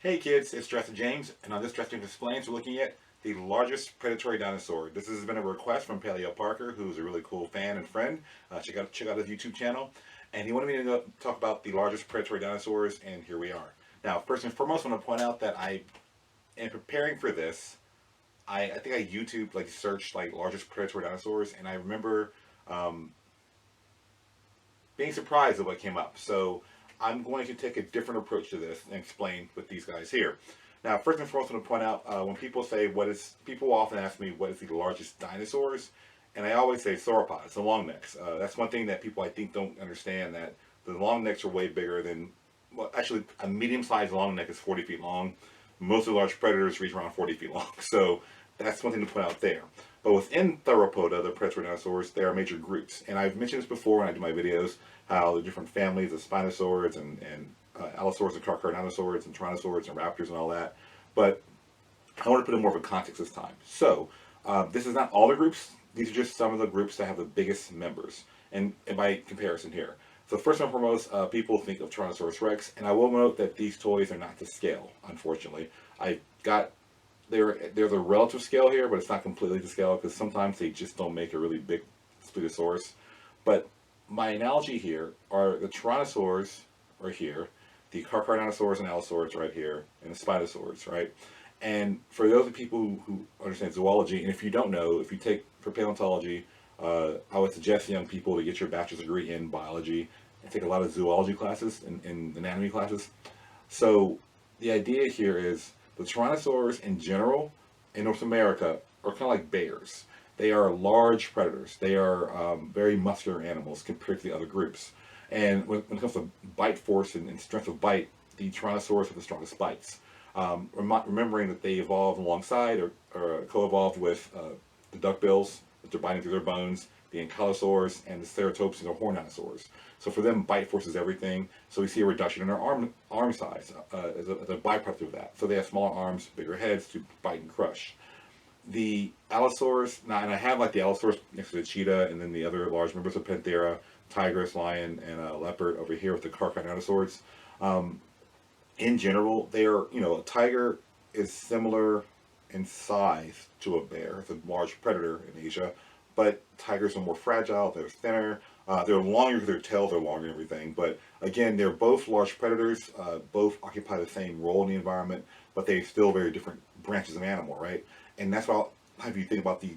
Hey kids, it's Jurassic James, and on this Jurassic Explains, we're looking at the largest predatory dinosaur. This has been a request from Paleo Parker, who's a really cool fan and friend. Check out his YouTube channel, and he wanted me to talk about the largest predatory dinosaurs, and here we are. Now, first and foremost, I want to point out that I am preparing for this. I think I YouTube searched largest predatory dinosaurs, and I remember um, being surprised at what came up. So I'm going to take a different approach to this and explain with these guys here. Now, first and foremost, I want to point out when people say people often ask me what is the largest dinosaurs, and I always say sauropods, the long necks. That's one thing that people I think don't understand, that the long necks are way bigger than, well, actually a medium-sized long neck is 40 feet long. Most of the large predators reach around 40 feet long. So that's one thing to point out there. But within Theropoda, the predatory dinosaurs, there are major groups. And I've mentioned this before when I do my videos, how the different families of Spinosaurs and Allosaurs and Carcharodontosaurs and Tyrannosaurs and Raptors and all that. But I want to put in more of a context this time. So this is not all the groups. These are just some of the groups that have the biggest members. And by comparison here. So first and foremost, people think of Tyrannosaurus Rex, and I will note that these toys are not to scale, unfortunately. I got they're the relative scale here, but it's not completely to scale because sometimes they just don't make a really big Spinosaurus. But my analogy here are the Tyrannosaurs are here, the Carcharodontosaurs and Allosaurs right here, and the Spinosaurs, right? And for those of people who understand zoology, and if you don't know, if you take for paleontology, I would suggest young people to get your bachelor's degree in biology and take a lot of zoology classes and anatomy classes. So the idea here is the Tyrannosaurs in general in North America are kind of like bears. They are large predators. They are very muscular animals compared to the other groups. And when it comes to bite force and strength of bite, the Tyrannosaurs have the strongest bites. Remembering that they evolved alongside or co-evolved with the duckbills, that they're biting through their bones, the ankylosaurs, and the ceratopes and the horned dinosaurs. So for them, bite force is everything. So we see a reduction in their arm size as a byproduct of that. So they have smaller arms, bigger heads to bite and crush. The allosaurs, now, and I have like the allosaurs next to the cheetah, and then the other large members of Panthera, tigress, lion, and leopard over here with the Carcharodontosaurs. Um, in general, they're, a tiger is similar in size to a bear. It's a large predator in Asia, but tigers are more fragile, they're thinner, they're longer, their tails are longer and everything. But again, they're both large predators, both occupy the same role in the environment, but they're still very different branches of animal, right? And that's why I'll have you think about the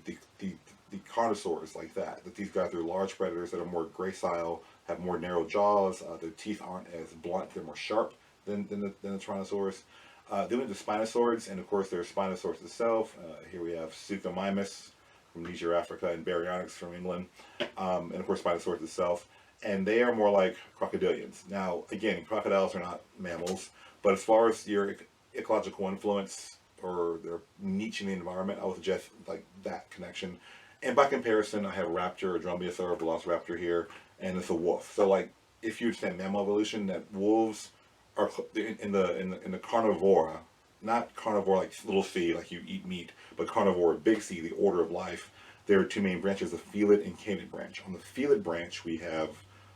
carnosaurs like that these guys are large predators that are more gracile, have more narrow jaws, their teeth aren't as blunt, they're more sharp than the Tyrannosaurus. Then we have the Spinosaurs, and of course there's Spinosaurus itself. Here we have Suchomimus from Niger, Africa, and Baryonyx from England, and of course Spinosaurus itself. And they are more like crocodilians. Now, again, crocodiles are not mammals, but as far as your ecological influence or their niche in the environment, I would suggest like that connection. And by comparison, I have a raptor, a dromaeosaur, a velociraptor here, and it's a wolf. So like, if you understand mammal evolution, that wolves are in the carnivora, not carnivore like little c, like you eat meat, but carnivore, big C, the order of life. There are two main branches, the felid and canid branch. On the felid branch, we have,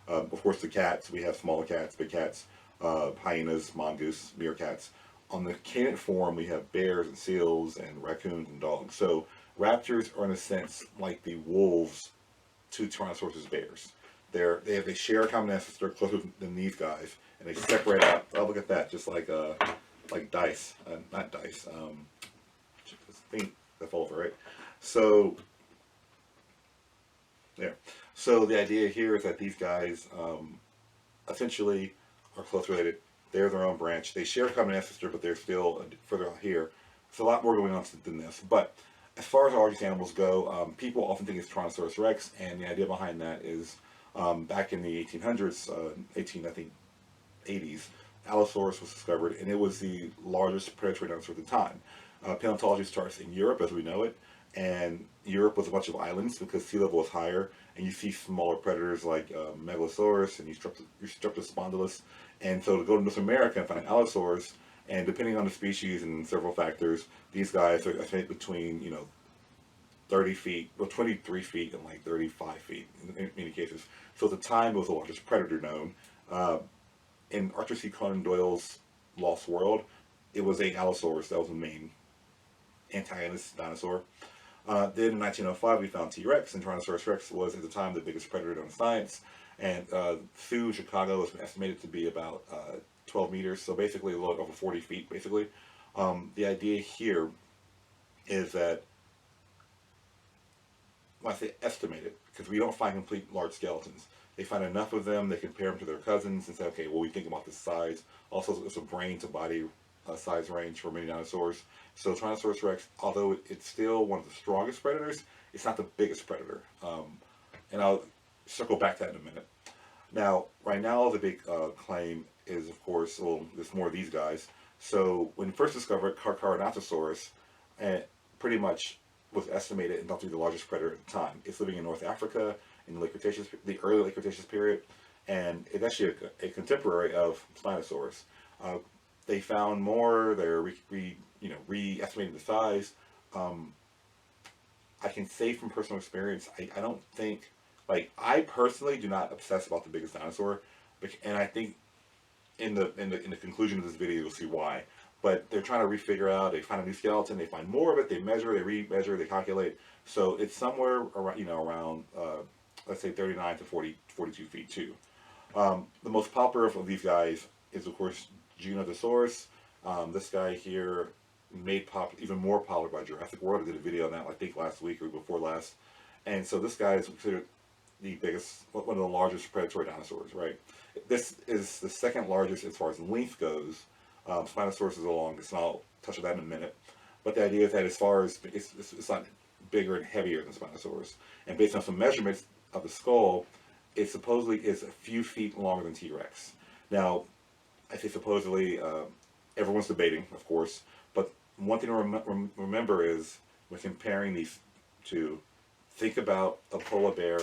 of course, the cats. We have smaller cats, big cats, hyenas, mongoose, meerkats. On the canid form, we have bears and seals and raccoons and dogs. So raptors are, in a sense, like the wolves to Tyrannosaurus bears. They share a common ancestor closer than these guys, and they separate out. Oh, look at that, just like dice, not dice. Thing that fall over, right? So there. So the idea here is that these guys essentially are close related. They're their own branch. They share a common ancestor, but they're still further out here. There's a lot more going on than this. But as far as the largest animals go, people often think it's Tyrannosaurus Rex, and the idea behind that is back in the 1800s, 18 I think 80s, Allosaurus was discovered, and it was the largest predatory dinosaur at the time. Paleontology starts in Europe as we know it, and Europe was a bunch of islands because sea level was higher, and you see smaller predators like Megalosaurus and Eustreptospondylus. And so to go to North America and find Allosaurus, and depending on the species and several factors, these guys are, I think, between 30 feet, well, 23 feet and like 35 feet in many cases. So at the time, it was the largest predator known. In Arthur C. Conan Doyle's Lost World, it was a Allosaurus that was the main antagonist dinosaur. Then in 1905 we found T-Rex, and Tyrannosaurus Rex was at the time the biggest predator in science. And through Chicago is estimated to be about 12 meters, so basically a little over 40 feet, basically. The idea here is that, when I say estimated, because we don't find complete large skeletons. They find enough of them, they compare them to their cousins and say, okay, well, we think about the size. Also, it's a brain to body size range for many dinosaurs. So Tyrannosaurus Rex, although it's still one of the strongest predators, it's not the biggest predator. And I'll circle back to that in a minute. Now, right now, the big claim is, of course, well, there's more of these guys. So when first discovered, Carcharodontosaurus, pretty much was estimated and thought to be the largest predator at the time. It's living in North Africa in the late Cretaceous, the early late Cretaceous period, and it's actually a contemporary of Spinosaurus. They found more. They're re-estimating the size. I can say from personal experience, I don't think, like, I personally do not obsess about the biggest dinosaur, and I think in the conclusion of this video you'll see why. But they're trying to refigure out. They find a new skeleton. They find more of it. They measure. They re-measure. They calculate. So it's somewhere around let's say 39 to 42 feet too. The most popular of these guys is, of course, Giganotosaurus. This guy here made even more popular by Jurassic World. I did a video on that, I think, last week or before last. And so this guy is considered the biggest, one of the largest predatory dinosaurs, right? This is the second largest as far as length goes. Spinosaurus is the longest, and I'll touch on that in a minute. But the idea is that as far as, it's not bigger and heavier than Spinosaurus. And based on some measurements of the skull, it supposedly is a few feet longer than T-Rex. Now, I say supposedly, everyone's debating, of course, but one thing to remember is, when comparing these two, think about a polar bear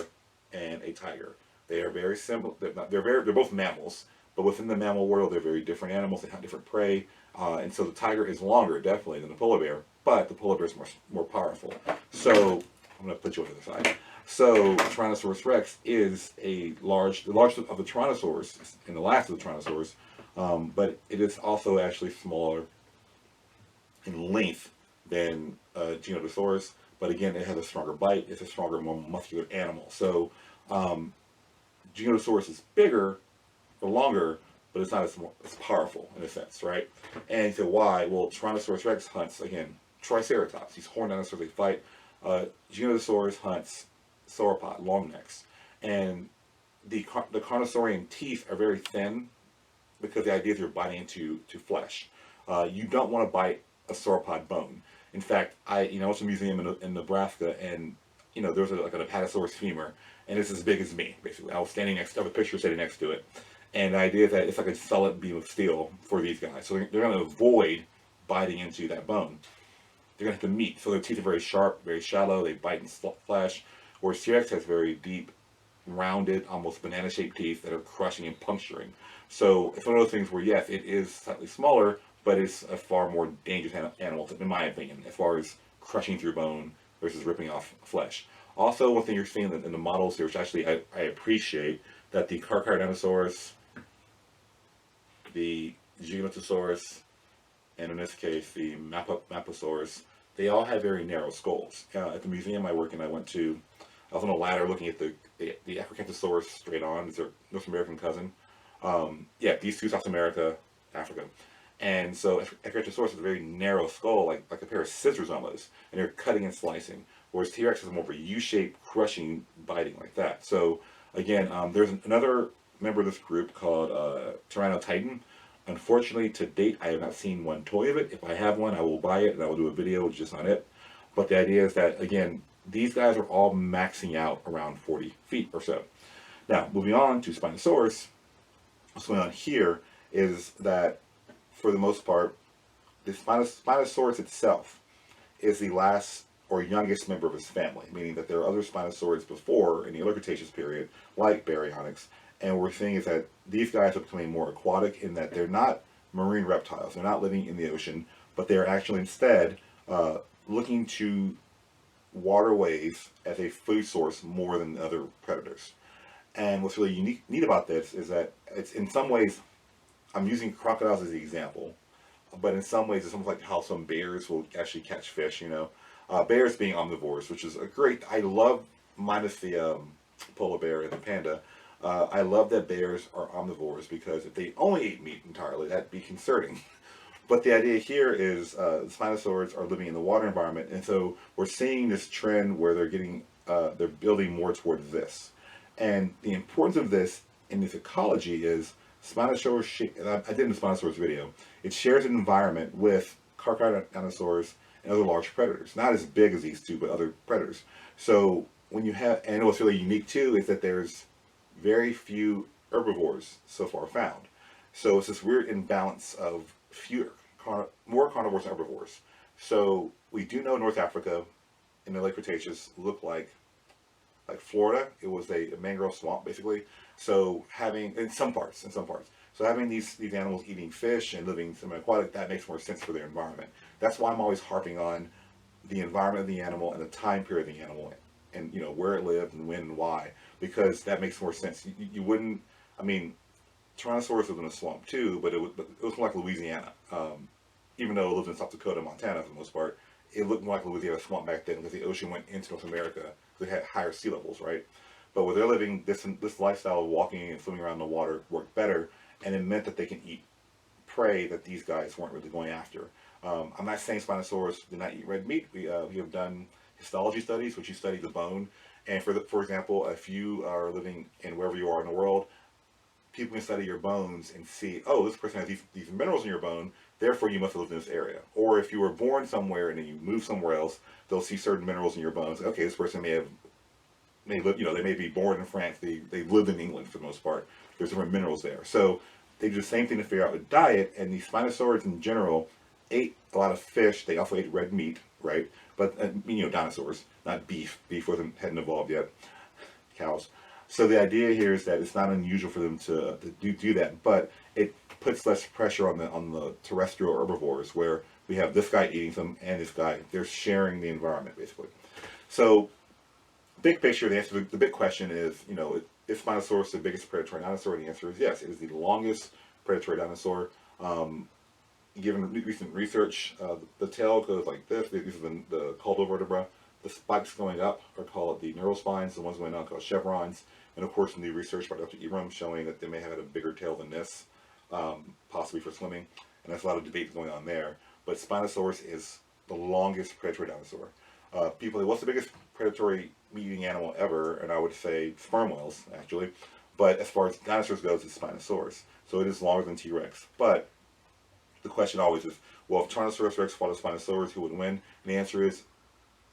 and a tiger. They are very similar. They're both mammals, but within the mammal world, they're very different animals. They have different prey, and so the tiger is longer, definitely, than the polar bear. But the polar bear is more powerful. So I'm going to put you on the other side. So Tyrannosaurus Rex is the largest of the Tyrannosaurs, and the last of the Tyrannosaurs, but it is also actually smaller in length than Giganotosaurus. But again, it has a stronger bite. It's a stronger, more muscular animal. So Giganotosaurus is bigger or longer, but it's not as powerful in a sense, right? And so why? Well, Tyrannosaurus Rex hunts, again, Triceratops. These horned dinosaurs, they fight. Giganotosaurus hunts sauropod, long necks. And the carnosaurian teeth are very thin because the idea is you're biting into flesh. You don't want to bite a sauropod bone. In fact, I went to a museum in Nebraska, and there's like an Apatosaurus femur, and it's as big as me, basically. I have a picture sitting next to it. And the idea is that it's like a solid beam of steel for these guys. So they're going to avoid biting into that bone. They're going to have to meet. So their teeth are very sharp, very shallow. They bite in flesh. Whereas T-Rex has very deep, rounded, almost banana-shaped teeth that are crushing and puncturing. So it's one of those things where, yes, it is slightly smaller, but it's a far more dangerous animal, in my opinion, as far as crushing through bone versus ripping off flesh. Also, one thing you're seeing in the models here, which actually I appreciate, that the Carcharodontosaurus, the Giganotosaurus, and in this case the Maposaurus, they all have very narrow skulls. At the museum I work in, I was on a ladder looking at the Acrocanthosaurus straight on. It's their North American cousin. These two, South America, Africa. And so Acrocanthosaurus has a very narrow skull, like a pair of scissors almost, and they're cutting and slicing. Whereas T-Rex is more of a U-shaped, crushing, biting like that. So again, there's another member of this group called Tyrannotitan. Unfortunately, to date, I have not seen one toy of it. If I have one, I will buy it, and I will do a video just on it. But the idea is that, again, these guys are all maxing out around 40 feet or so. Now, moving on to Spinosaurus, what's going on here is that, for the most part, the Spinosaurus itself is the last or youngest member of his family, meaning that there are other Spinosaurids before in the early Cretaceous period, like Baryonyx, and what we're seeing is that these guys are becoming more aquatic in that they're not marine reptiles. They're not living in the ocean, but they're actually instead looking to waterways as a food source more than other predators. And what's really neat about this is that it's, in some ways, I'm using crocodiles as the example. but in some ways, it's almost like how some bears will actually catch fish. Bears being omnivores, which is a great. I love, minus the polar bear and the panda. I love that bears are omnivores because if they only ate meat entirely, that'd be concerning. But the idea here is Spinosaurs are living in the water environment, and so we're seeing this trend where they're building more towards this. And the importance of this in this ecology is Spinosaurus. And I did in the Spinosaurus video. It shares an environment with crocodile dinosaurs and other large predators. Not as big as these two, but other predators. So when you have, and what's really unique too is that there's very few herbivores so far found. So it's this weird imbalance of more carnivores than herbivores. So we do know North Africa in the late Cretaceous looked like Florida. It was a mangrove swamp basically. So having in some parts, so having these animals eating fish and living semi-aquatic, that makes more sense for their environment. That's why I'm always harping on the environment of the animal and the time period of the animal, and where it lived and when and why, because that makes more sense. You wouldn't. I mean, Tyrannosaurus lived in a swamp too, but it was more like Louisiana. Even though it lived in South Dakota, Montana for the most part, it looked more like Louisiana swamp back then because the ocean went into North America. They had higher sea levels, right? But where they're living, this lifestyle of walking and swimming around the water worked better, and it meant that they can eat prey that these guys weren't really going after. I'm not saying Spinosaurus did not eat red meat. We have done histology studies, which you study the bone. And for example, if you are living in wherever you are in the world, people can study your bones and see, oh, this person has these minerals in your bone, therefore you must have lived in this area. Or if you were born somewhere and then you move somewhere else, they'll see certain minerals in your bones. Okay, this person may live, they may be born in France, they lived in England for the most part. There's different minerals there. So they do the same thing to figure out with diet, and these Spinosaurs in general ate a lot of fish. They also ate red meat, right? But, dinosaurs, not beef. Beef hadn't evolved yet. Cows. So the idea here is that it's not unusual for them to do that, but it puts less pressure on the terrestrial herbivores, where we have this guy eating them and this guy. They're sharing the environment, basically. So, big picture, the big question is, is Spinosaurus the biggest predatory dinosaur? And the answer is yes. It is the longest predatory dinosaur. Given recent research, the tail goes like this. These are the caudal vertebra. The spikes going up are called the neural spines. The ones going down are called chevrons. And of course, new research by Dr. Ibram showing that they may have had a bigger tail than this, possibly for swimming. And there's a lot of debate going on there. But Spinosaurus is the longest predatory dinosaur. People say, what's the biggest predatory meat-eating animal ever? And I would say sperm whales, actually. But as far as dinosaurs goes, it's Spinosaurus. So it is longer than T-Rex. But the question always is, well, if Tyrannosaurus Rex fought a Spinosaurus, who would win? And the answer is,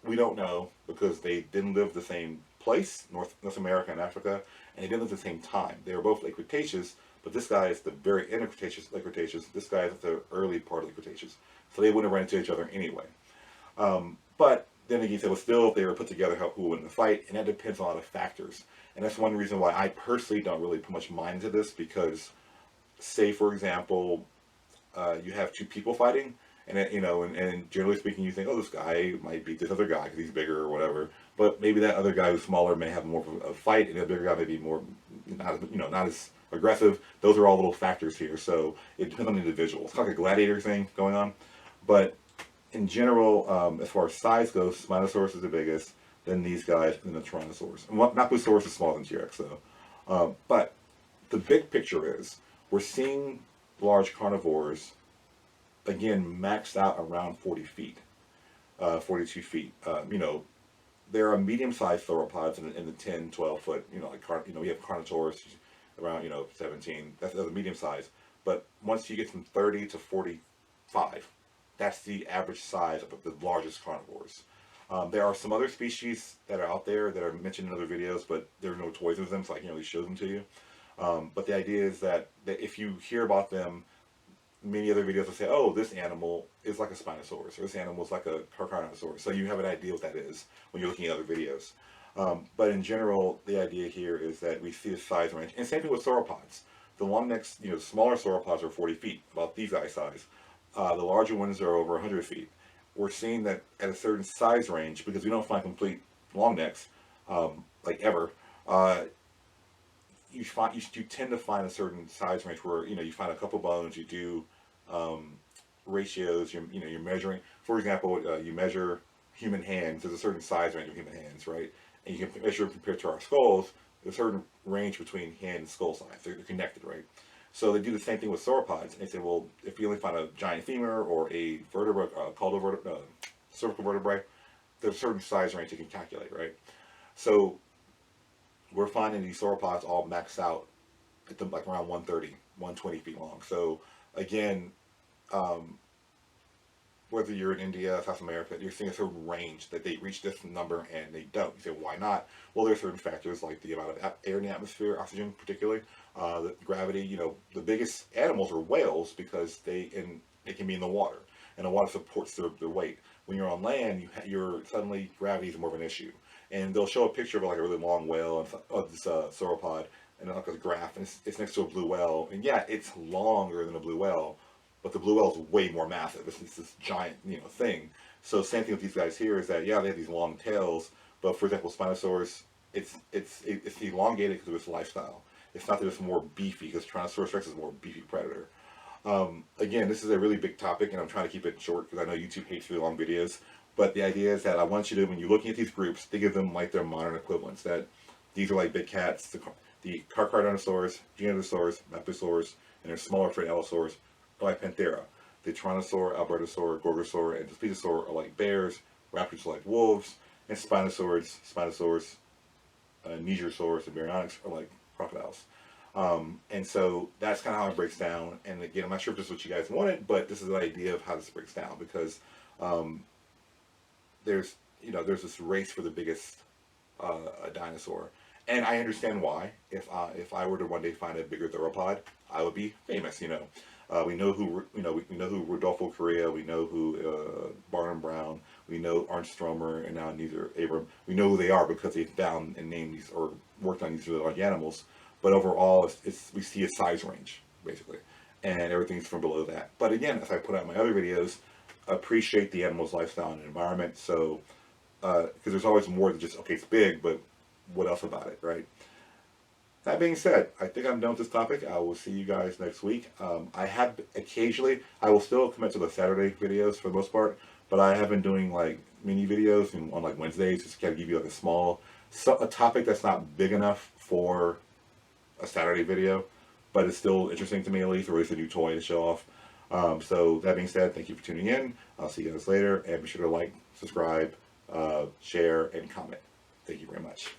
we don't know, because they didn't live the same place, North America and Africa, and they didn't live at the same time. They were both late Cretaceous, but this guy is the very end of Cretaceous, late Cretaceous. This guy is at the early part of the Cretaceous. So they wouldn't have run into each other anyway. But then again, so still, if they were put together, who would win in the fight? And that depends on a lot of factors. And that's one reason why I personally don't really put much mind into this, because, say, for example, you have two people fighting, and and generally speaking, you think, oh, this guy might beat this other guy because he's bigger or whatever. But maybe that other guy who's smaller may have more of a fight, and the bigger guy may be more not as aggressive. Those are all little factors here. So it depends on the individual. It's kind of like a gladiator thing going on. But in general, as far as size goes, Spinosaurus is the biggest. Then these guys, and then the Tyrannosaurus. And Mapusaurus is smaller than T-Rex, though. But the big picture is we're seeing large carnivores, again, maxed out around 40 feet, 42 feet. There are medium-sized sauropods in the 10, 12 foot, we have Carnotaurus around, 17. That's the medium size. But once you get from 30 to 45, that's the average size of the largest carnivores. There are some other species that are out there that are mentioned in other videos, but there are no toys with them, so I can't really show them to you. But the idea is that if you hear about them, many other videos will say, oh, this animal is like a Spinosaurus, or this animal is like a Carnotaurus. So you have an idea what that is when you're looking at other videos. But in general, the idea here is that we see a size range. And same thing with sauropods. The long necks, smaller sauropods are 40 feet, about these guys' size. The larger ones are over 100 feet. We're seeing that at a certain size range, because we don't find complete long necks, like ever, you tend to find a certain size range where, you find a couple bones, you do ratios. You're measuring. For example, you measure human hands. There's a certain size range of human hands, right? And you can measure compared to our skulls. There's a certain range between hand and skull size. They're connected, right? So they do the same thing with sauropods. And they say, well, if you only find a giant femur or a vertebra, cervical vertebrae, there's a certain size range you can calculate, right? So we're finding these sauropods all maxed out at them like around 130, 120 feet long. So again, whether you're in India, South America, you're seeing a certain range that they reach this number and they don't. You say, why not? Well, there's certain factors like the amount of air in the atmosphere, oxygen particularly, the gravity. The biggest animals are whales because they can be in the water, and the water supports their weight. When you're on land, you're suddenly gravity is more of an issue. And they'll show a picture of like a really long whale and of this sauropod, and like a graph, and it's next to a blue whale, and yeah, it's longer than a blue whale. But the blue whale is way more massive. It's this giant, thing. So same thing with these guys here is that yeah, they have these long tails, but for example, Spinosaurus, it's elongated because of its lifestyle. It's not that it's more beefy, because Tyrannosaurus Rex is a more beefy predator. Again, this is a really big topic, and I'm trying to keep it short because I know YouTube hates really long videos. But the idea is that I want you to, when you're looking at these groups, think of them like their modern equivalents. That these are like big cats, the Carcharodontosaurus, Giganotosaurus, Mapusaurus, and their smaller friend Allosaurus like Panthera. The Tyrannosaur, Albertosaur, Gorgosaur, and Plesiosaur are like bears, Raptors are like wolves, and Spinosaurus, Nigersaurus, and Baryonyx are like crocodiles. And so that's kind of how it breaks down. And again, I'm not sure if this is what you guys wanted, but this is the idea of how this breaks down, because there's this race for the biggest dinosaur. And I understand why. If I were to one day find a bigger theropod, I would be famous. We know who Rodolfo Correa. We know who Barnum Brown. We know Arnstromer, and now neither Abram. We know who they are because they found and named these or worked on these really large animals. But overall, we see a size range basically, and everything's from below that. But again, as I put out in my other videos, appreciate the animal's lifestyle and environment. So because there's always more than just okay, it's big, but what else about it, right? That being said, I think I'm done with this topic. I will see you guys next week. I will still commit to the Saturday videos for the most part, but I have been doing like mini videos on like Wednesdays, just to kind of give you like a topic that's not big enough for a Saturday video, but it's still interesting to me at least, or at least a new toy to show off. So that being said, thank you for tuning in. I'll see you guys later, and be sure to like, subscribe, share, and comment. Thank you very much.